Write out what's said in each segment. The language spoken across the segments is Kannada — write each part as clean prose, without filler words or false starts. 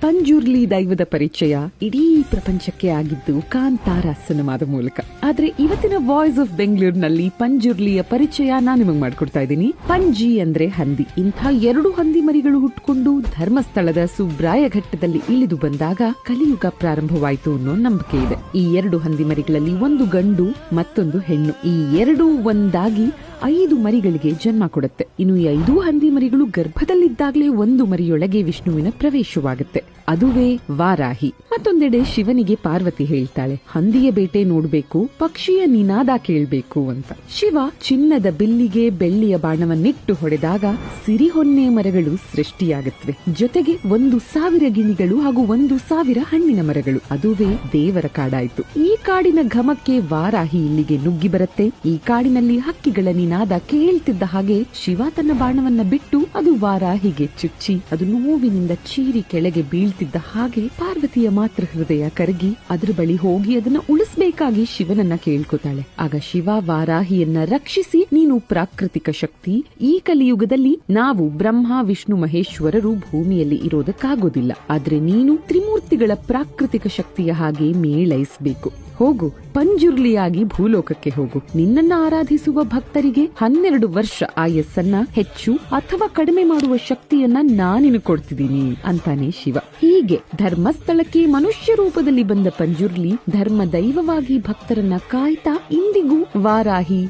ಪಂಜುರ್ಲಿ ದೈವದ ಪರಿಚಯ ಇಡೀ ಪ್ರಪಂಚಕ್ಕೆ ಆಗಿದ್ದು ಕಾಂತಾರ ಸಿನಿಮಾದ ಮೂಲಕ. ಆದ್ರೆ ಇವತ್ತಿನ ವಾಯ್ಸ್ ಆಫ್ ಬೆಂಗಳೂರಿನಲ್ಲಿ ಪಂಜುರ್ಲಿಯ ಪರಿಚಯ ನಾನು ನಿಮಗೆ ಮಾಡ್ಕೊಡ್ತಾ ಇದ್ದೀನಿ. ಪಂಜಿ ಅಂದ್ರೆ ಹಂದಿ. ಇಂಥ 2 ಹಂದಿ ಮರಿಗಳು ಹುಟ್ಕೊಂಡು ಧರ್ಮಸ್ಥಳದ ಸುಬ್ರಾಯ ಘಟ್ಟದಲ್ಲಿ ಇಳಿದು ಬಂದಾಗ ಕಲಿಯುಗ ಪ್ರಾರಂಭವಾಯಿತು ಅನ್ನೋ ನಂಬಿಕೆ ಇದೆ. ಈ 2 ಹಂದಿ ಮರಿಗಳಲ್ಲಿ ಒಂದು ಗಂಡು ಮತ್ತೊಂದು ಹೆಣ್ಣು. ಈ 2 ಒಂದಾಗಿ 5 ಮರಿಗಳಿಗೆ ಜನ್ಮ ಕೊಡುತ್ತೆ. ಇನ್ನು ಈ 5 ಹಂದಿ ಮರಿಗಳು ಗರ್ಭದಲ್ಲಿದ್ದಾಗಲೇ ಒಂದು ಮರಿಯೊಳಗೆ ವಿಷ್ಣುವಿನ ಪ್ರವೇಶವಾಗುತ್ತೆ. ಅದುವೇ ವಾರಾಹಿ. ಮತ್ತೊಂದೆಡೆ ಶಿವನಿಗೆ ಪಾರ್ವತಿ ಹೇಳ್ತಾಳೆ, ಹಂದಿಯ ಬೇಟೆ ನೋಡ್ಬೇಕು, ಪಕ್ಷಿಯ ನಿನಾದ ಕೇಳ್ಬೇಕು ಅಂತ. ಶಿವ ಚಿನ್ನದ ಬಿಲ್ಲಿಗೆ ಬೆಳ್ಳಿಯ ಬಾಣವನ್ನಿಟ್ಟು ಹೊಡೆದಾಗ ಸಿರಿಹೊನ್ನೆ ಮರಗಳು ಸೃಷ್ಟಿಯಾಗುತ್ತವೆ. ಜೊತೆಗೆ 1,000 ಗಿಣಿಗಳು ಹಾಗೂ 1,000 ಹಣ್ಣಿನ ಮರಗಳು. ಅದುವೇ ದೇವರ ಕಾಡಾಯ್ತು. ಈ ಕಾಡಿನ ಘಮಕ್ಕೆ ವಾರಾಹಿ ಇಲ್ಲಿಗೆ ನುಗ್ಗಿ ಬರುತ್ತೆ. ಈ ಕಾಡಿನಲ್ಲಿ ಹಕ್ಕಿಗಳ ನಿನಾದ ಕೇಳ್ತಿದ್ದ ಹಾಗೆ ಶಿವ ತನ್ನ ಬಾಣವನ್ನ ಬಿಟ್ಟು ಅದು ವಾರಾಹಿಗೆ ಚುಚ್ಚಿ ಅದು ನೋವಿನಿಂದ ಚೀರಿ ಕೆಳಗೆ ಬೀಳ್ತಿದ್ದ ಹಾಗೆ ಪಾರ್ವತಿಯ ಮಾತೃ ಹೃದಯ ಕರಗಿ ಅದ್ರ ಬಳಿ ಹೋಗಿ ಅದನ್ನ ಉಳಿಸಬೇಕಾಗಿ ಶಿವನನ್ನ ಕೇಳ್ಕೊತಾಳೆ. ಆಗ ಶಿವ ವಾರಾಹಿಯನ್ನ ರಕ್ಷಿಸಿ, ನೀನು ಪ್ರಾಕೃತಿಕ ಶಕ್ತಿ, ಈ ಕಲಿಯುಗದಲ್ಲಿ ನಾವು ಬ್ರಹ್ಮ ವಿಷ್ಣು ಮಹೇಶ್ವರರು ಭೂಮಿಯಲ್ಲಿ ಇರೋದಕ್ಕಾಗೋದಿಲ್ಲ, ಆದ್ರೆ ನೀನು ತ್ರಿಮೂರ್ತಿಗಳ ಪ್ರಾಕೃತಿಕ ಶಕ್ತಿಯ ಹಾಗೆ ಮೇಳೈಸಬೇಕು. ಹೋಗು, ಪಂಜುರ್ಲಿಯಾಗಿ ಭೂಲೋಕಕ್ಕೆ ಹೋಗು. ನಿನ್ನನ್ನ ಆರಾಧಿಸುವ ಭಕ್ತರಿಗೆ 12 ವರ್ಷ ಆಯಸ್ಸನ್ನ ಹೆಚ್ಚು ಅಥವಾ ಕಡಿಮೆ ಮಾಡುವ ಶಕ್ತಿಯನ್ನ ನಾನಿನ್ನು ಕೊಡ್ತಿದ್ದೀನಿ ಅಂತಾನೆ ಶಿವ. ಹೀಗೆ ಧರ್ಮಸ್ಥಳಕ್ಕೆ ಮನುಷ್ಯ ರೂಪದಲ್ಲಿ ಬಂದ ಪಂಜುರ್ಲಿ ಧರ್ಮ ದೈವವಾಗಿ ಭಕ್ತರನ್ನ ಕಾಯ್ತಾ ಇಂದಿಗೂ ವಾರಾಹಿ,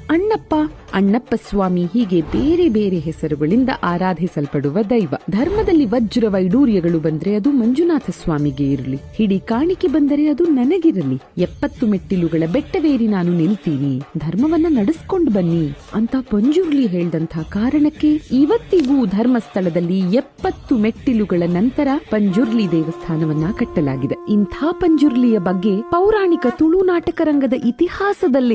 ಅಣ್ಣಪ್ಪ ಸ್ವಾಮಿ ಹೀಗೆ ಬೇರೆ ಬೇರೆ ಹೆಸರುಗಳಿಂದ ಆರಾಧಿಸಲ್ಪಡುವ ದೈವ. ಧರ್ಮದಲ್ಲಿ ವಜ್ರ ವೈಡೂರ್ಯಗಳು ಬಂದ್ರೆ ಅದು ಮಂಜುನಾಥ ಸ್ವಾಮಿಗೆ ಇರಲಿ, ಹಿಡಿ ಕಾಣಿಕೆ ಬಂದರೆ ಅದು ನನಗಿರಲಿ, 70 ಮೆಟ್ಟಿಲುಗಳ ಬೆಟ್ಟವೇರಿ ನಾನು ನಿಲ್ತೀನಿ, ಧರ್ಮವನ್ನ ನಡೆಸ್ಕೊಂಡು ಬನ್ನಿ ಅಂತ ಪಂಜುರ್ಲಿ ಹೇಳ್ದಂತ ಕಾರಣಕ್ಕೆ ಇವತ್ತಿಗೂ ಧರ್ಮಸ್ಥಳದಲ್ಲಿ 70 ಮೆಟ್ಟಿಲುಗಳ ನಂತರ ಪಂಜುರ್ಲಿ ದೇವಸ್ಥಾನವನ್ನ ಕಟ್ಟಲಾಗಿದೆ. ಇಂಥ ಪಂಜುರ್ಲಿಯ ಬಗ್ಗೆ ಪೌರಾಣಿಕ ತುಳು ನಾಟಕ ರಂಗದ ಇತಿಹಾಸದಲ್ಲೇ